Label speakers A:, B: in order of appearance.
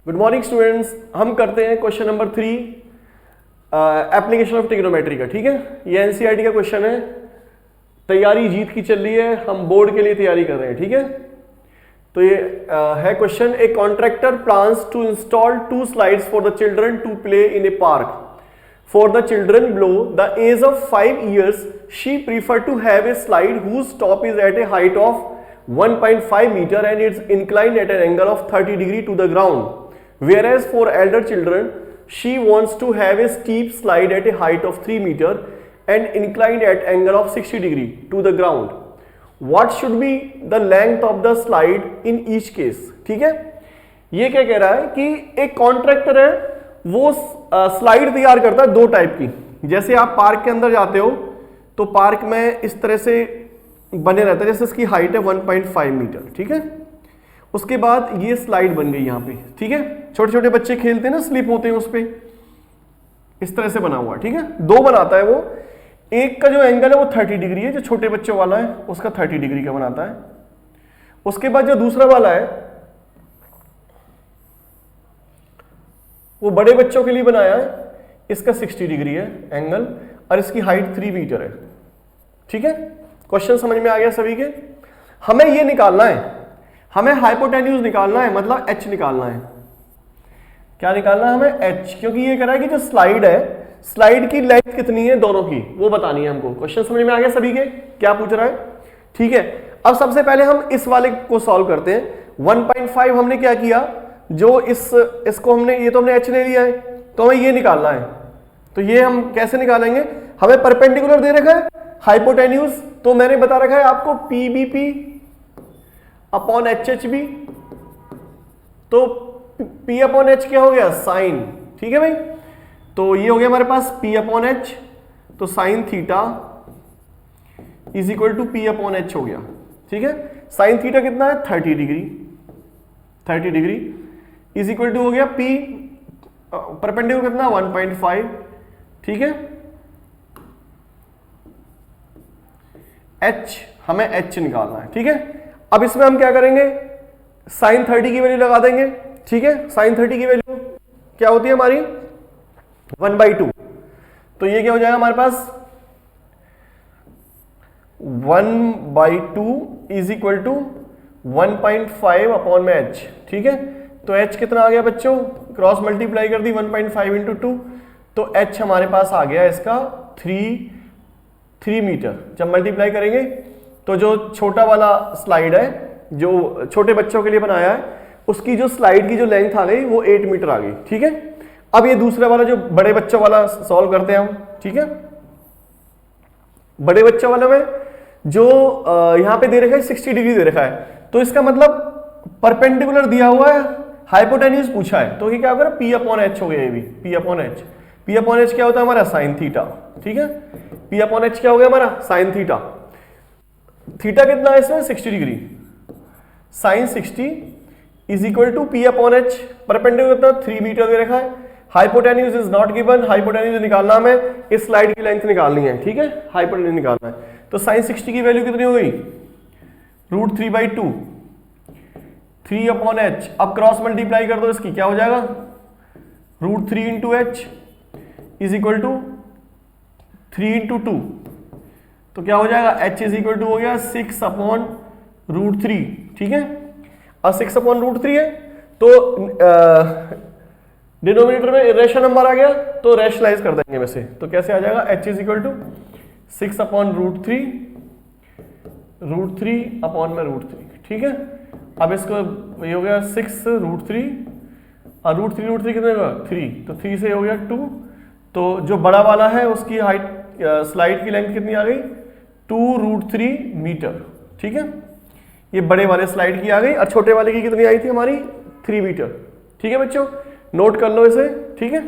A: Good morning students, हम करते हैं question number 3 application of trigonometry का। ठीक है, ये एनसीईआरटी का क्वेश्चन है। तैयारी जीत की चल रही है, हम बोर्ड के लिए तैयारी कर रहे हैं। ठीक है, तो ये है question. A contractor plans to install 2 slides for the children to play in a park. For the children below the age of 5 years, she preferred to have a slide whose top is at a height of 1.5 meter and it's inclined at an angle of 30 degree to the ground. Whereas for elder children, she wants to have a steep slide at a height of 3 meter and inclined at angle of 60 degree to the ground. What should be the length of the slide in each case? ठीक है, ये क्या कह रहा है कि एक contractor है, वो स्लाइड तैयार करता है 2 टाइप की। जैसे आप पार्क के अंदर जाते हो तो पार्क में इस तरह से बने रहता है, जैसे इसकी हाइट है 1.5 मीटर। ठीक है, उसके बाद ये स्लाइड बन गई यहाँ पे। ठीक है, छोटे छोटे बच्चे खेलते हैं ना, स्लिप होते हैं उस पे, इस तरह से बना हुआ। ठीक है, 2 बनाता है वो। एक का जो एंगल है वो 30 डिग्री है, जो छोटे बच्चों वाला है उसका 30 डिग्री का बनाता है। उसके बाद जो दूसरा वाला है वो बड़े बच्चों के लिए बनाया है, इसका 60 डिग्री है एंगल और इसकी हाइट 3 मीटर है। ठीक है, क्वेश्चन समझ में आ गया सभी के। हमें ये निकालना है, हमें हाइपोटेन्यूज निकालना है, मतलब एच निकालना है। क्या निकालना है हमें? एच, क्योंकि ये कह रहा है कि जो स्लाइड है, स्लाइड की लेंथ कितनी है दोनों की, वो बतानी है हमको। क्वेश्चन समझ में आ गया सभी के, क्या पूछ रहा है? ठीक है, अब सबसे पहले हम इस वाले को सॉल्व करते हैं। 1.5 हमने क्या किया, जो इसको हमने, ये तो हमने एच ले लिया है, तो हमें ये निकालना है। तो ये हम कैसे निकालेंगे? हमें परपेंडिकुलर दे रखा है हाइपोटेन्यूज, तो मैंने बता रखा है आपको PBP अपॉन HHB। तो P अपॉन H क्या हो गया? साइन। ठीक है भाई, तो ये हो गया हमारे पास P अपॉन H, तो sine theta is equal to P upon H हो गया। ठीक है, साइन थीटा कितना है? 30 degree. 30 degree is equal to हो गया P परपेंडिकुलर कितना? 1.5। ठीक है, H, हमें H निकालना है। ठीक है, अब इसमें हम क्या करेंगे? साइन 30 की वैल्यू लगा देंगे। ठीक है, साइन 30 की वैल्यू क्या होती है हमारी? 1/2। तो ये क्या हो जाएगा हमारे पास? 1/2 इज इक्वल टू 1.5 अपॉन में H। ठीक है, तो H कितना आ गया बच्चों? क्रॉस मल्टीप्लाई कर दी 1.5 इंटू 2, तो H हमारे पास आ गया इसका 3 मीटर। जब मल्टीप्लाई करेंगे तो जो छोटा वाला स्लाइड है, जो छोटे बच्चों के लिए बनाया है, उसकी जो स्लाइड की जो लेंथ आ गई वो 8 मीटर आ गई। ठीक है, अब ये दूसरा वाला जो बड़े बच्चों वाला सॉल्व करते हैं हम। ठीक है, बड़े बच्चों वाले में जो यहां पे दे रखा है 60 डिग्री दे रखा है, तो इसका मतलब परपेंडिकुलर दिया हुआ है, हाइपोटेन्यूज पूछा है, तो ये क्या होगा? P अपॉन H हो गया। ये भी P upon H। P upon H क्या होता है हमारा? Sine theta. ठीक है, P अपॉन H क्या हो गया हमारा? Sine theta. थीटा कितना है इसमें? 60 degree. Sine 60 is equal to P upon H, perpendicular कितना? 3 मीटर दे रखा है। Hypotenuse is not given, hypotenuse निकालना हमें, इस स्लाइड की लेंथ निकालनी है। ठीक है, हाइपोटेन्यूज निकालना है, तो साइन 60 की वैल्यू कितनी हो गई? √3/2, 3 अपॉन H। अब क्रॉस मल्टीप्लाई कर दो इसकी, क्या हो जाएगा? √3 into H is equal to 3 into 2, तो क्या हो जाएगा? H इज इक्वल टू हो गया 6 अपॉन √3। ठीक है, और 6 अपॉन √3 है, तो डिनोमिनेटर में इरेशनल नंबर आ गया, तो रैशनलाइज कर देंगे वैसे, तो कैसे आ जाएगा? H is equal to 6 upon √3 upon में √3। ठीक है, अब इसको ये हो गया 6 √3 और √3 कितने होगा? 3, तो 3 से हो गया 2, तो जो बड़ा वाला है उसकी हाइट, स्लाइड की लेंथ कितनी आ गई? 2√3 मीटर। ठीक है, ये बड़े वाले स्लाइड की आ गई, और छोटे वाले की कितनी आई थी हमारी? 3 मीटर। ठीक है बच्चों, नोट कर लो इसे। ठीक है।